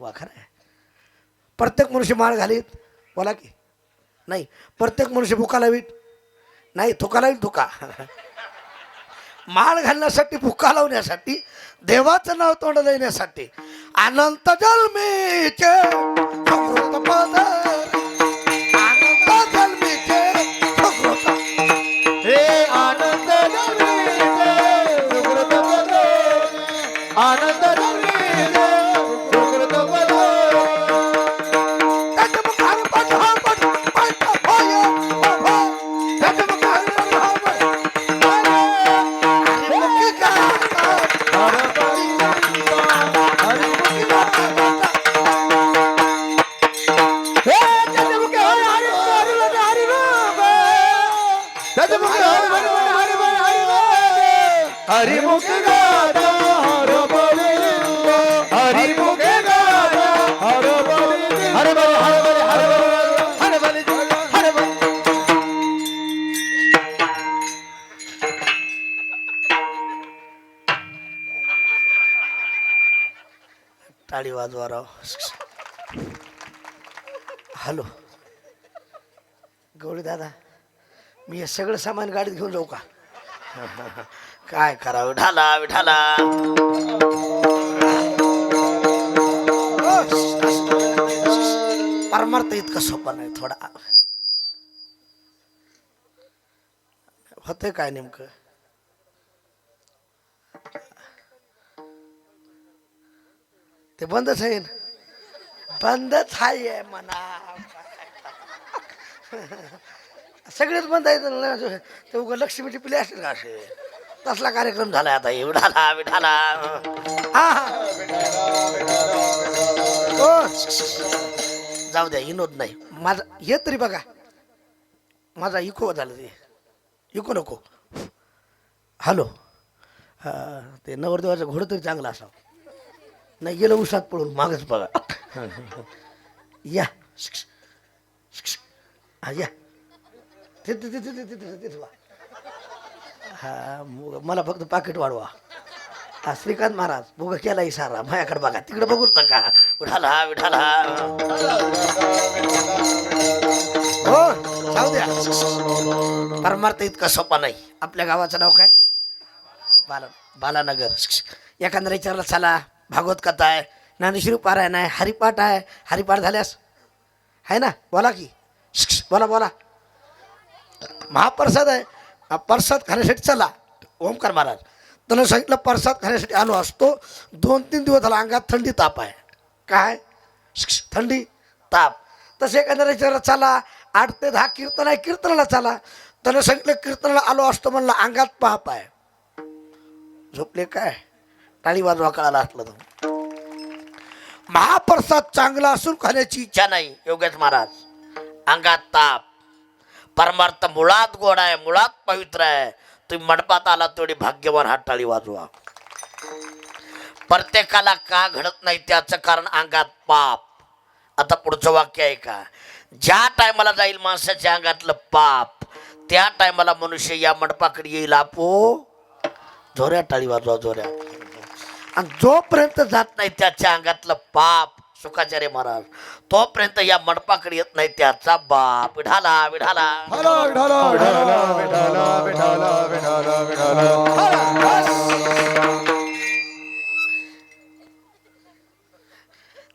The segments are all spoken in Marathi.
बाबा खरं आहे. प्रत्येक मनुष्य माळ घालीत बोला की नाही. प्रत्येक मनुष्य भुका लावीत नाही. थुका लावीत थुका. माळ घालण्यासाठी भुका लावण्यासाठी देवाचं नाव तोंडाला येण्यासाठी अनंत जन्मीचे सुकृत पद अनंत जन्मीचे सुकृत हे आनंद जन्मीचे सुकृत पद आनंद जन्मीचे सुकृत पद त्याच्या मुखार पट हा पट पट होय हो त्याच्या मुखार पट हा पट हरिमुखी गाता हरिमुखी गाता हे जन्मुख हरि हरि हरि हरि राम जन्मुख हरि हरि हरि मुख गाता हर बलि हरि मुख गाता हर बलि हर बलि हर बलि हर बलि हर बलि टाळी वाजवा राव. हॅलो गवळी दादा मी हे सगळं सामान गाडीत घेऊन जाऊ का? काय करावं विठाला विठाला. परमार्थ इतकं सोपं नाही. थोडा होतंय काय नेमकं ते बंदच आहे ना. बंदच आहे म्हणा. सगळेच बंद आहेत ना. ते उगा लक्ष्मीची पिले असतील का असे तसला कार्यक्रम झालाय आता. विठाला विठाला. हा हा हो. जाऊ द्या विनोद नाही माझा. हे तरी बघा माझा इको झालं. ते इको नको. हॅलो ते नवरदेवाचं घोडं तरी चांगलं असावं. नाही गेलं उसात पळून मागच बघा. या हा या तिथे हा मला फक्त पाकिट वाढवा. हा श्रीकांत महाराज बघ केला इशारा माझ्याकडे बघा. तिकडे बघूच नका. विठाला विठाला. हो जाऊ द्या. परमार्थ इतका सोपा नाही. आपल्या गावाचं नाव काय? बालानगर. एखाद्या विचारला चला भागवत कथा आहे ज्ञानेश्वरी पारायण आहे हरिपाठ आहे. हरिपाठ झाल्यास आहे ना बोला की बोला बोला. महाप्रसाद आहे. प्रसाद खाण्यासाठी चला. ओमकार महाराज त्यानं सांगितलं प्रसाद खाण्यासाठी आलो असतो. 2-3 दिवस झाला अंगात थंडी ताप आहे. काय थंडी ताप. तसे एखाद्या विचारला चला 8 ते 10 कीर्तन आहे कीर्तनाला चला. त्यानं सांगितलं कीर्तनाला आलो असतो म्हणलं अंगात पाप आहे. झोपले काय? टाळी वाजवा कळाला असलं तर. महाप्रसाद चांगला असून खाण्याची इच्छा नाही. योगेश महाराज अंगात ताप. परमार्थ मुळात गोड आहे मुळात पवित्र आहे. तुम्ही मंडपात आला तेवढी भाग्यवान. हात टाळी वाजवा. प्रत्येकाला का घडत नाही त्याचं कारण अंगात पाप. आता पुढचं वाक्य आहे का? ज्या टायमाला जाईल माणसाच्या अंगातलं पाप त्या टायमाला मनुष्य या मंडपाकडे येईल. आपो जोऱ्या टाळी वाजवा जोऱ्या. आणि जोपर्यंत जात नाही त्याच्या अंगातलं पाप सुखाचार्य महाराज तोपर्यंत या मंडपाकडे येत नाही त्याचा बाप. विठाला विठाला.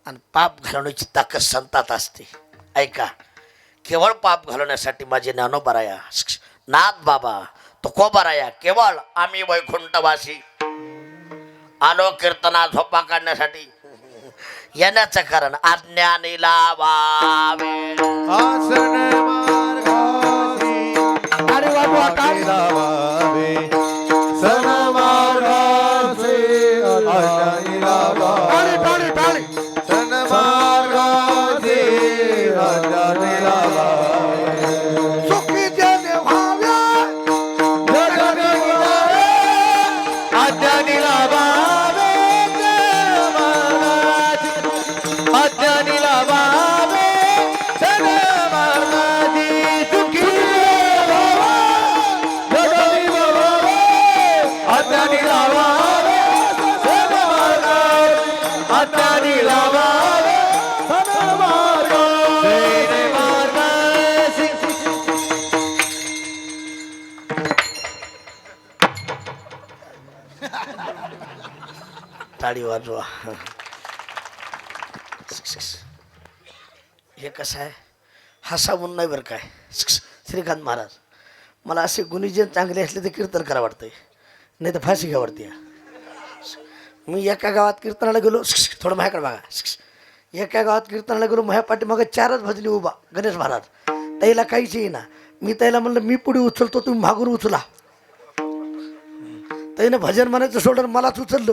आणि पाप घालवण्याची ताकद संतात असते. ऐका केवळ पाप घालवण्यासाठी माझे ज्ञानोबाराया नाथ बाबा तुकोबाराया केवळ आम्ही वैकुंठवासी आलो कीर्तना झोपा काढण्यासाठी. येण्याचं कारण अज्ञानी लावावे आसन मार्गासी अरे बाबा काय लावावे सन मार्गासी अज्ञानी लावावे टाळी टाळी. सन मार्गासी अज्ञानी लावावे सुखी जने व्हावे जगनी उदारे अज्ञानी लावावे अज्ञानी लावावे सन मार्गासी सुखी जगनी वाजवा. हे कसं आहे हसावून नाही बरं काय. श्रीकांत महाराज मला असे गुणीजन चांगले असले तर कीर्तन करा वाटतंय, नाही तर फाशी घ्या वाटते. मी एका गावात कीर्तनाला गेलो, थोडं माझ्याकडे बघा. एका गावात कीर्तनाला गेलो, माझ्या पाठीमागं 4च भजली उभा गणेश महाराज. त्याला काहीच येईना. मी त्याला म्हणलं मी पुढे उचलतो तुम्ही मागून उचला. त्यानं भजन म्हणायचं सोडून मलाच उचललं.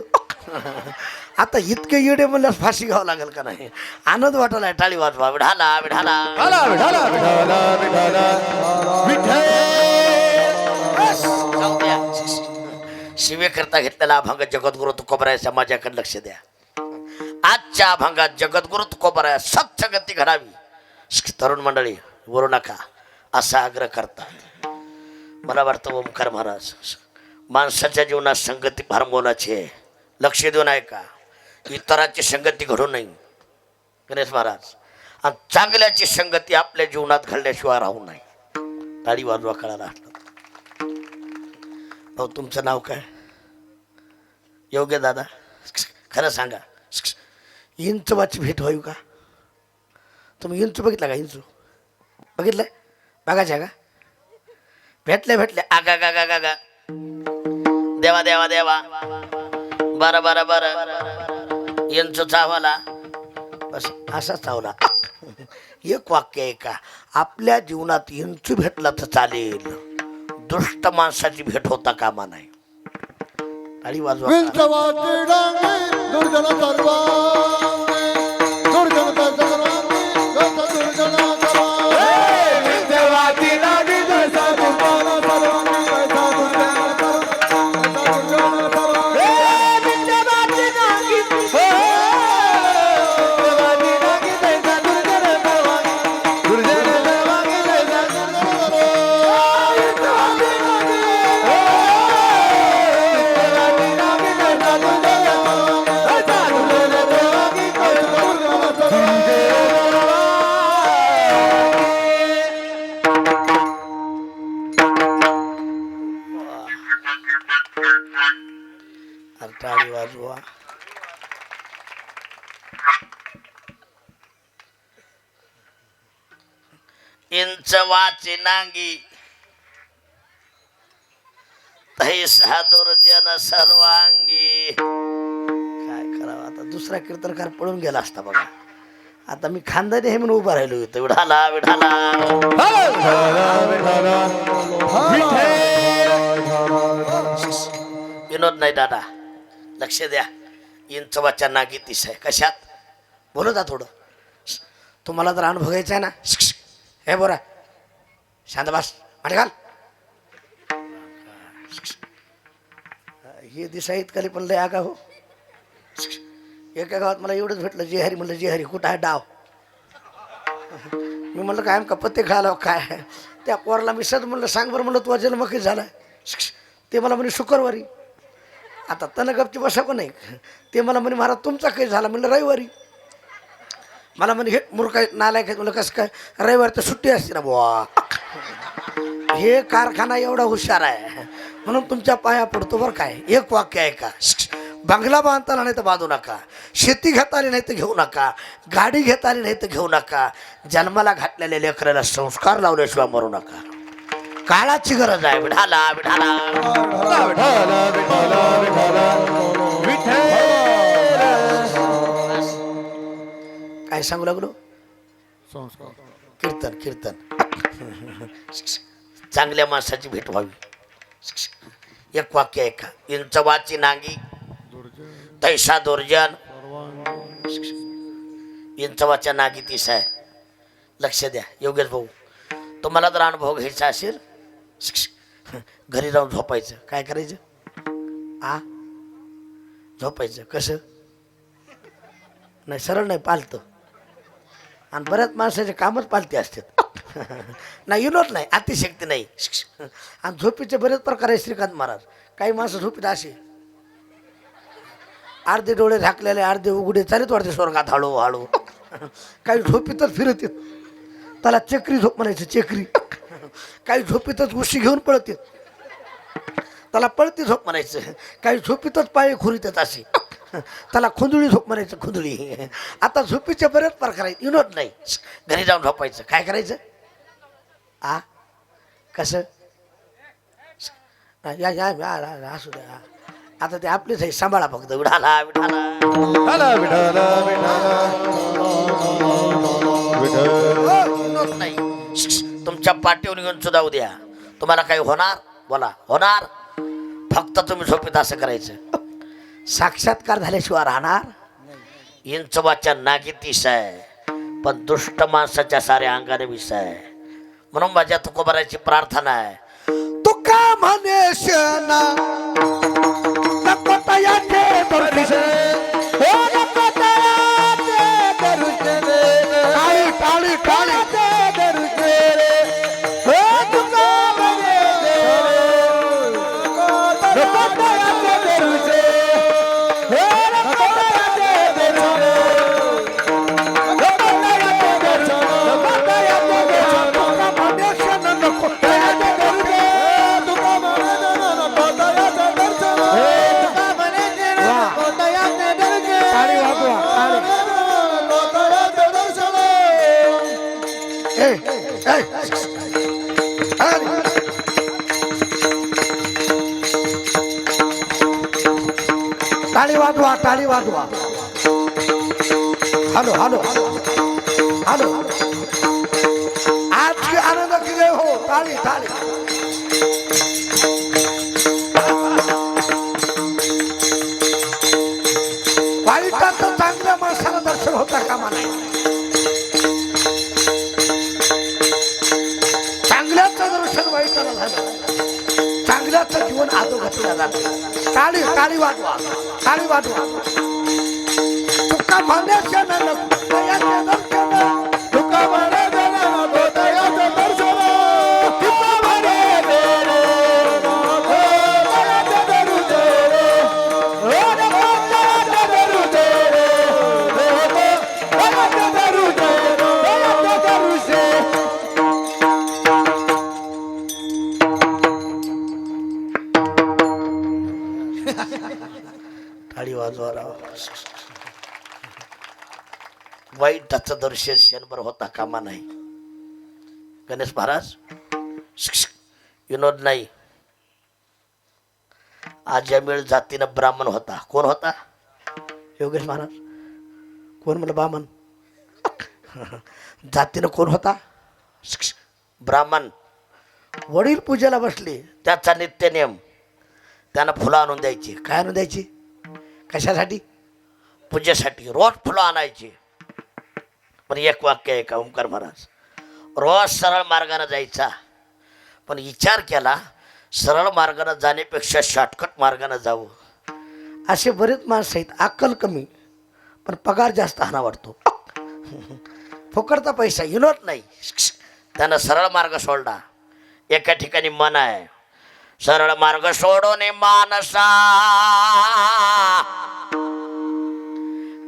आता इतके येडे म्हणल्यास फाशी घ्यावं लागेल का नाही. आनंद वाटायला. टाळी वाजवा. विढाला विढाला विठाला विठाला विठाला विठाला विठ्ठल. जाऊ द्या. शिवेकरता घेतलेला अभंग जगद्गुरु तुकोबराय समाजाकडे लक्ष द्या. आजच्या अभंगात जगद्गुरु तुकोबराय सत्संगती घडावी. तरुण मंडळी वरू नका असा आग्रह करतात. मला वाटतं ओमकार महाराज माणसाच्या जीवनात संगती फार मोलाची आहे. लक्ष देऊन ऐका. इतरांची संगती घडू नये गणेश महाराज. आणि चांगल्याची संगती आपल्या जीवनात घडल्याशिवाय राहू नये. टाळी वाजवा कळाला. भाऊ तुमचं नाव काय. योग्य दादा खरं सांगा इंचवाची भेट होईल का. तुम्ही इंचू बघितला का. इंचू बघितलंय बघायचं का. भेटले आगा गा गा गा गा देवा देवा देवा. बरं बरं बरं इंचू चावला बस असा चावला. एक वाक्य आहे का. आपल्या जीवनात इंचू भेटला तर चालेल, दुष्ट माणसाची भेट होता कामा नाही. टाळी वाजवा. विंचवाची डांगे दुर्जन सर्वांगे दुर्जन सर्वांगे दुर्जन सर्वांगे. विंचवाची डांगे जैसा दुर्जन सर्वांगे जैसा दुर्जन सर्वांगे. विंचवाची डांगे विंचवाची डांगे जैसा दुर्जन सर्वांगे दुर्जन सर्वांगे जैसा दुर्जन सर्वांगे. टाळी वाजवा. इंचवाची नांगी तैसा दुर्जन सर्वांगी. काय करावं आता. दुसरा कीर्तनकार पळून गेला असता बघा. आता मी खानदानी हे म्हणून उभा राहिलो होतो. विढाला विढाला विनोद नाही दादा लक्ष द्या. इंचवाच्या नागी तीस आहे. कशात बोलत जा थोडं. तुम्हाला जर अनुभव घ्यायचा आहे ना. हे बोरा शांत बस आणि घाल. हे दिसा इतकाली पण लय आगा हो. एका गावात मला एवढंच भेटलं जे हरी. म्हणलं जे हरी कुठं आहे डाव. मी म्हणलं काय का पत्ते खायला काय. त्या पोराला मी सद म्हणलं सांग बरं म्हणलं तुझा जन्म कधी झाला. ते मला म्हणे शुक्रवारी. आता तनं गपची बसा पण नाही. ते मला म्हणे महाराज तुमचा काही झाला. म्हणलं रविवारी. मला म्हणे हे मूर्खा नालायक आहे. म्हणलं कसं काय रविवारी तर सुट्टी असते ना बुवा. हे कारखाना एवढा हुशार आहे म्हणून तुमच्या पाया पडतो बरं काय. एक वाक्य आहे का. बंगला बांधताना नाही तर बांधू नका. शेती घेता आली नाही तर घेऊ नका. गाडी घेता आली नाही तर घेऊ नका. जन्माला घातलेल्या लेकराला संस्कार लावल्याशिवाय मरू नका. काळाची गरज आहे. विढाला विढाला विठाला विठाला विठाला विठ्ठल. काय सांगू लागलो. संस्कार कीर्तन कीर्तन. चांगल्या माणसाची भेट व्हावी. एक वाक्य आहे का. इंचवाची नांगी तैसा दुर्जन. इंचवाच्या नागी तीस आहे. लक्ष द्या योगेश भाऊ. तुम्हाला जर अनुभव घ्यायचा असेल घरी जाऊन झोपायचं. काय करायचं झोपायचं. कसं नाही सरळ नाही पालतं. आणि बऱ्याच माणसाचे कामच पालते असतात. नाही विनोद नाही अतिशक्ती नाही. आणि झोपीचे बरेच प्रकार आहे श्रीकांत महाराज. काही माणसं झोपीत असे अर्धे डोळे झाकलेले अर्धे उघडे चालत वाटते स्वर्गात हळू हळू. काही झोपीतच फिरत येत. त्याला चक्री झोप म्हणायचं. चक्री. काही झोपीतच उशी घेऊन पळत येत. त्याला पळती झोप म्हणायचं. काही झोपीतच पाय खुरीत असे. त्याला खुंदुळी झोप म्हणायचं, खुंदुळी. आता झोपीचे बरेच प्रकार आहेत, विनोद नाही. घरी जाऊन झोपायचं. काय करायचं? आ कसं? या या असू द्या. आता ते आपलेच आहे, सांभाळा फक्त. विठाला विठाला विठाला विठाला विठाला विनोद नाही. तुमच्या पाठीवर घेऊन सुद्धा उद्या तुम्हाला काही होणार? बोला, होणार? फक्त तुम्ही झोपेत असं करायचं. साक्षात्कार झाल्याशिवाय राहणार? इंचवाच्या नागी तीस आहे, पण दुष्ट माणसाच्या साऱ्या अंगाने विष आहे. म्हणून माझ्या तुकोबाराची प्रार्थना आहे. तुका म्हणे शना नको तयाचे दर्शन, हो नको तयाचे दर्शन, टाळी टाळी टाळी टाळी वाजवा, टाळी वाजवा. हॅलो हॅलो हॅलो, आज की आनंद की जय हो. टाळी टाळी. वाईटाचं चांगल्या माणसाला दर्शन होता कामा नाही. चांगल्याचं दर्शन वाईटाला झालं, चांगल्याचं जीवन आदोगतीला जातं. टाळी टाळी वाजवा, टाळी वाजवा. तुका म्हणायचं ना दर्शन, तुका म्हणायचं ना दयाचं दर्शन, तुका म्हणायचं टाळी वाजवा राव. वाईटाचं दर्शन क्षणभर होता कामा नाही. गणेश महाराज विनोद नाही. आजमिळ जातीनं ब्राह्मण होता. कोण होता? योगेश महाराज. कोण म्हणलं ब्राह्मण? जातीनं कोण होता? ब्राह्मण. वडील पूजेला बसले, त्याचा नित्य नियम त्यांना फुलं आणून द्यायची. काय आणून द्यायची? कशासाठी? पूजेसाठी. रोज फुलं आणायची. पण एक वाक्य आहे का ओंकार महाराज, रोज सरळ मार्गाने जायचा. पण विचार केला, सरळ मार्गाने जाण्यापेक्षा शॉर्टकट मार्गाने जावं. असे बरेच माणसं आहेत, अक्कल कमी पण पगार जास्त हाना वाटतो. फुकटचा पैसा, विनोद नाही. त्यानं सरळ मार्ग सोडला. एका ठिकाणी मन आहे, सरळ मार्ग सोडून मानसा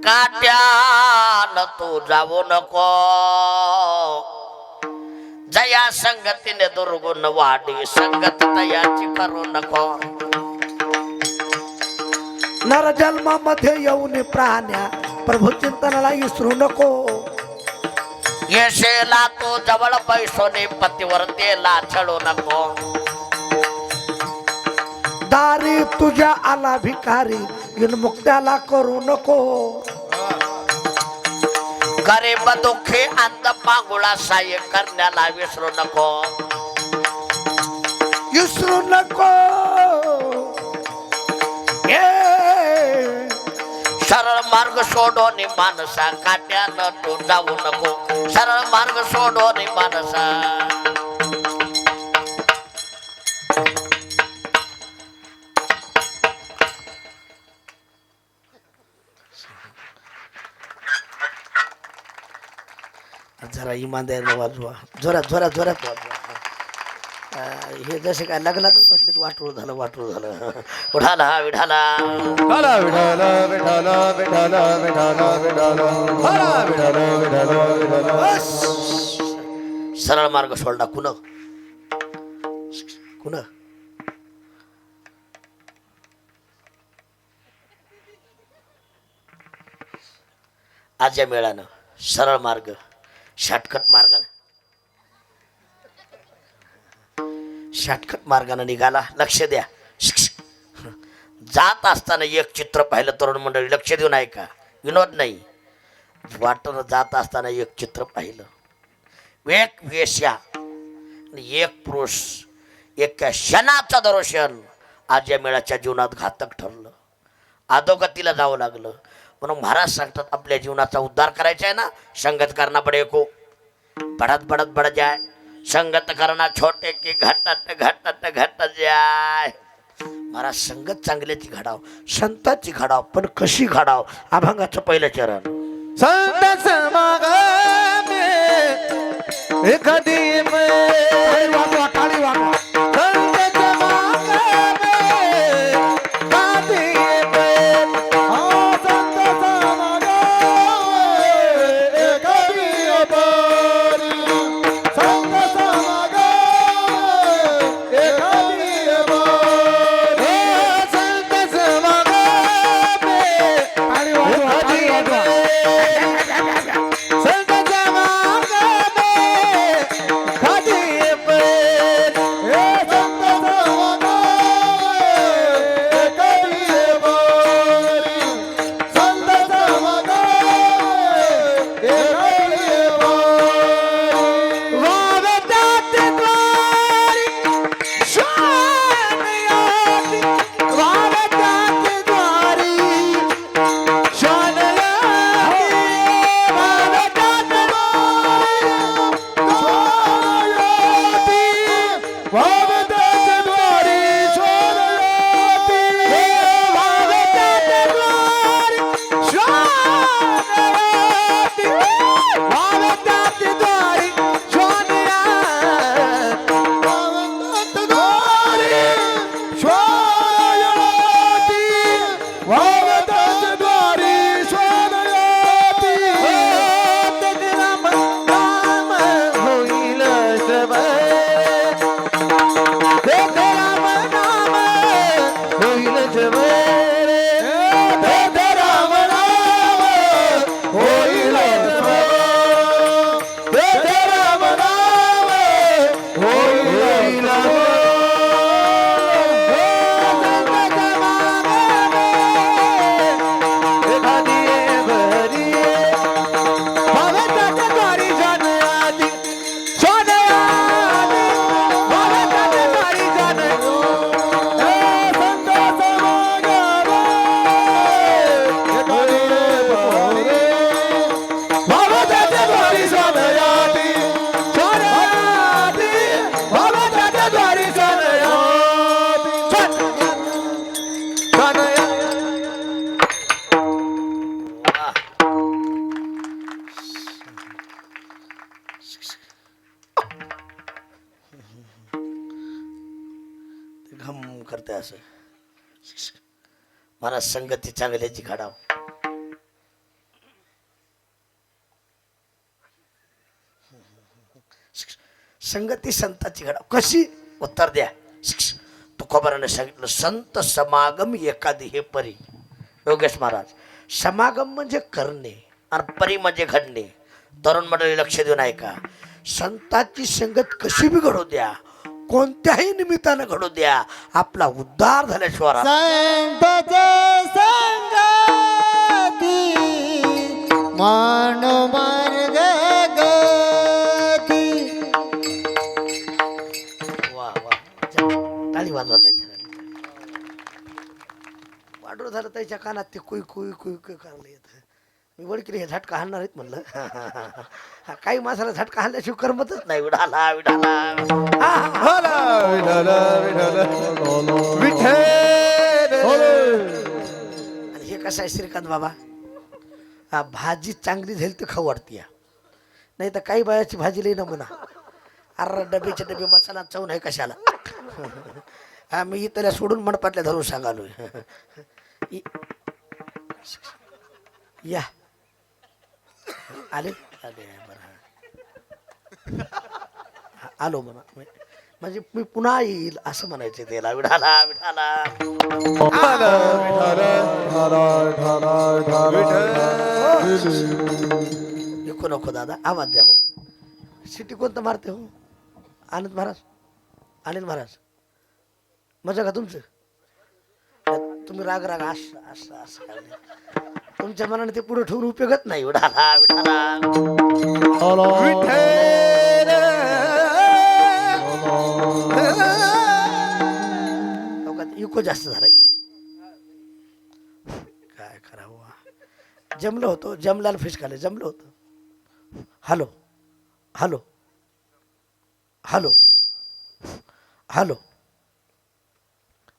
काट्यान तू जाऊ नको, जया संगतीने दुर्गुण वाढी संगत तयाची करू नको. नर जन्मामध्ये येऊन प्राण्या प्रभू चिंतनाला विसरू नको. येशेला तो जवळ पैसोने पतिवर्तेला छळू नको. दारी तुझ्या आला भिकारी मुक्त्याला करू नको. गरीब दुःखी अंध पांगुळा साय करण्याला विसरू नको. विसरू नको. सरळ मार्ग सोडून माणसा काट्यानं तू जाऊ नको. सरळ मार्ग सोडून माणसा. जरा इमानदारीने वाजवा, जोरात जोरात जोरात वाजवा. हे जसे काय लग्नातच बसले, वाटूळ झालं वाटूळ झालं. उठाला विठाला विठाला विठाला विठाला विठाला विठाला विठाला विठाला विठाला. सरळ मार्ग सोडला. कुण कुण आज या मेळानं सरळ मार्ग शॉर्टकट मार्गानं निघाला. लक्ष द्या. जात असताना एक चित्र पाहिलं तरुण मंडळी, लक्ष देऊन ऐका, विनोद नाही. वाटण जात असताना एक चित्र पाहिलं. एक वेश्या आणि एक पुरुष एका क्षणाचा दर्शन आज या मेळाच्या जीवनात घातक ठरलं. अधोगतीला जावं लागलं. म्हणून महाराज सांगतात, आपल्या जीवनाचा उद्धार करायचा आहे ना, संगत करना पडे को बढ़त बढ़त बढ़ जाए, संगत करना छोटे की घटत घटत घटत जाय. महाराज संगत चांगल्याची घडाव, संतांची घडाव, पण कशी घडाव? अभंगाचं पहिलं चरण. संत समागमे एखादी टाळी वाजवा, टाळी वाजवा. संत समागमे एखादी संत समागमे एखादी संत समागमे एखादी संत समागमे टाळी वाजवा, टाळी वाजवा. घम करते असं. मला संगती चांगल्याची घडाव. संगती संताची घडाव कशी? उत्तर द्या. तुकोबाराने सांगितलं, संत समागम एखादी हे परी. योगेश महाराज, समागम म्हणजे करणे आणि परी म्हणजे घडणे. तरुण मंडळी लक्ष देऊन ऐका. संतांची संगत कशी बी घडू द्या, कोणत्याही निमित्तानं घडू द्या, आपला उद्धार झाल्याशिवाय मान मार्ग गती. वा वा, टाळी वाजवा त्याच्या. वाढू झालं त्याच्या कानात ते कुई कुई कुई कुई करायला येत. मी वडकीला हे झटका हाणणार आहेत म्हणलं. काही माणसाला झटका हाणल्याशिवाय करमतच नाही. विढाला विढाला आणि हे कसं आहे श्रीकांत बाबा, भाजी चांगली झाली तर खाऊ वाटते. नाही तर काही बायाची भाजी लई नमुना. अरे डबेचे डबे मसाला चव नाही कशाला. हा मी त्याला सोडून मंडपातल्या धरून सांगालोय. या आले आले बरं. आलो म्हणा. म्हणजे मी पुन्हा येईल असं म्हणायचं त्याला. विठाला विठाला नको नको दादा आवाज द्या हो. सिटी कोणतं मारते हो? आनंद महाराज, अनिल महाराज मजा का तुमचं? तुम्ही राग राग असं असं असं काय नाही. तुमच्या मनाने ते पुढे ठेवून उपयोगच नाही. विठाला विठाला इको जास्त झालाय. काय करावं? जमलं होतं, जमल्याला फिश खाले जमलं होतं. Hello hello hello hello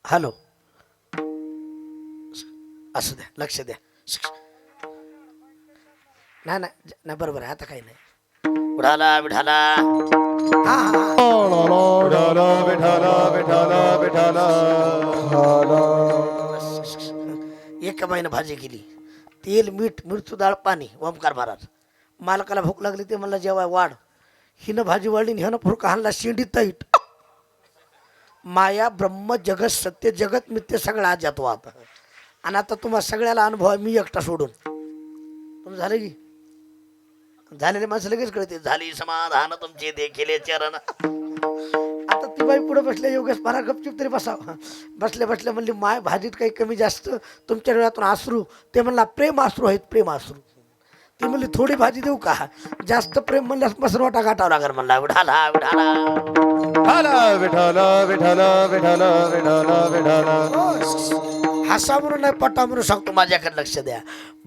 hello असू द्या, लक्ष द्या. नाही नाही बरोबर आहे, आता काही नाही. विठाला विठाला हा एका बाईनं भाजी केली, तेल मीठ मिरचू डाळ पाणी. ओमकार महाराज मालकाला भूक लागली ते म्हणलं जेवाय वाढ. हिनं भाजी वाढली, ह्यानं फुरका हाणला शेंडी तैट. माया ब्रह्म जगत सत्य जगत मिथ्य सगळं आज जातो आता. आणि आता तुम्हाला सगळ्याला अनुभव आहे, मी एकटा सोडून. तुम झालं की झालेले माणसं लगेच कळते. झाली समाधान तुमचे देखील चरण. आता ती बाई पुढे बसल्या, योगेश मला गपचूप तरी बसावं. बसल्या बसल्या म्हणली माय भाजीत काही कमी जास्त तुमच्या डोळ्यातून अश्रू. ते म्हणला प्रेम अश्रू आहेत, प्रेम अश्रू. ती म्हणली थोडी भाजी देऊ का? जास्त प्रेम म्हणल्यास मसरवाटा गाठावं लागेल म्हणला. विठाला विठाला हसा म्हणून नाही पटा म्हणून सांगतो, माझ्याकडे लक्ष द्या.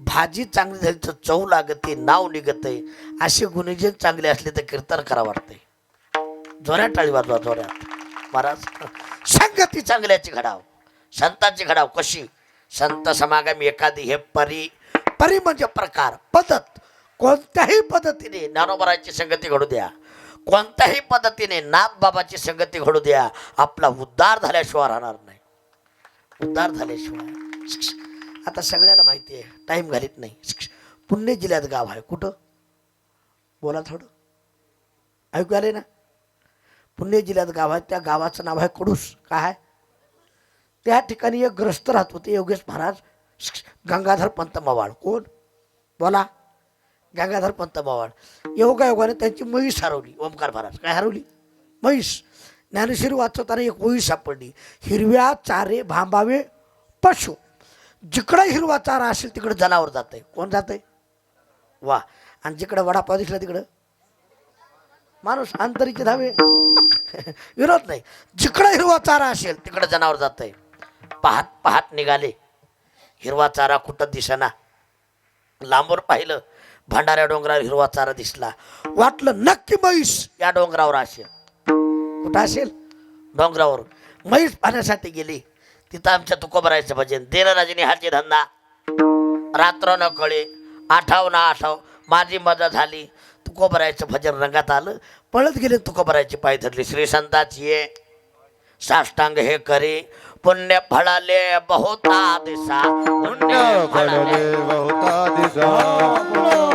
भाजी चांगली झाली तर चव लागते, नाव निघते. असे गुणजन चांगले असले तर कीर्तन करा वाटते. जोऱ्यात टाळी वाजवा जोऱ्यात. महाराज संगती चांगल्याची घडाव, संतांची घडाव. कशी? संत समागम एखादी हे परी. परी म्हणजे प्रकार, पद्धत. कोणत्याही पद्धतीने ज्ञानोबराची संगती घडू द्या, कोणत्याही पद्धतीने नाथबाबाची संगती घडू द्या, आपला उद्धार झाल्याशिवाय राहणार नाही. उद्धार झाल्याशिवाय. आता सगळ्यांना माहिती आहे, टाईम घालीत नाही. पुणे जिल्ह्यात गाव आहे. कुठं? बोला थोडं, ऐकू आले ना? पुणे जिल्ह्यात गाव आहे, त्या गावाचं नाव आहे कडूस. काय आहे? त्या ठिकाणी एक ग्रस्त राहत होते, योगेश महाराज गंगाधर पंत मवाळ. कोण? बोला. गंगाधर पंत मवाळ. योगायोगाने त्यांची म्हैस हरवली. ओमकार महाराज काय हरवली? म्हैस. ज्ञानेश्वरी वाचवताना एक म्हैस सापडली. हिरव्या चारे भांबावे पशु. जिकडे हिरवा चारा असेल तिकडे जनावर जाते. कोण जाते? वा. आणि जिकडे वडापाव दिसला तिकडं माणूस अंतरीचे धावे. विरोध नाही. जिकडे हिरवा चारा असेल तिकडे जनावर जाते. पहाट पहाट निघाले, हिरवा चारा कुठं दिसेना. लांबवर पाहिलं, भंडाऱ्या डोंगरावर हिरवा चारा दिसला. वाटलं नक्की म्हैस या डोंगरावर असेल. कुठं असेल? डोंगरावर. म्हैस पाहण्यासाठी गेली. तिथं आमच्या तुकोबरायचं भजन. देनराजेने हाची धंदा, रात्र न कळे, आठाव ना आठाव, माझी मजा झाली. तुकोबरायचं भजन रंगात आलं. पळत गेले, तुकोबरायची पाय धरली. श्री संताची ये साष्टांग हे करे, पुण्य फळाले बहुता दिसा, पुण्य फळाले बहुता दिसा.